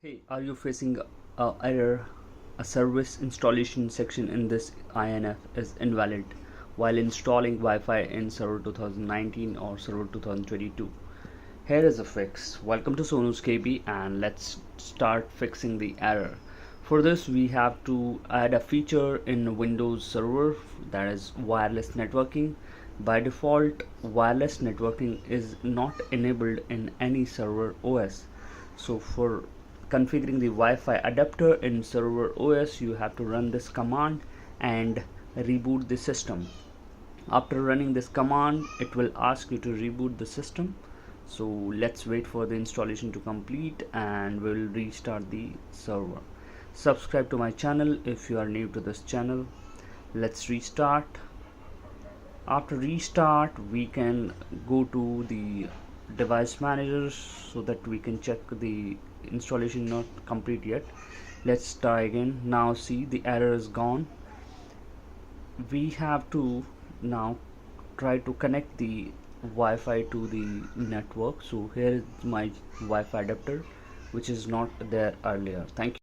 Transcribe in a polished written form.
Hey, are you facing a error? A service installation section in this INF is invalid while installing Wi-Fi in server 2019 or server 2022. Here is a fix. Welcome to Sonu's KB and let's start fixing the error. For this we have to add a feature in Windows Server, that is wireless networking. By default, wireless networking is not enabled in any server OS. So for configuring the Wi-Fi adapter in server OS, you have to run this command and reboot the system. After running this command, it will ask you to reboot the system. So let's wait for the installation to complete and we'll restart the server. Subscribe to my channel if you are new to this channel. Let's restart. After restart, we can go to the device manager so that we can check the installation not complete yet. Let's try again. Now see, the error is gone. We have to now try to connect the Wi-Fi to the network. So here is my Wi-Fi adapter, which is not there earlier. Thank you.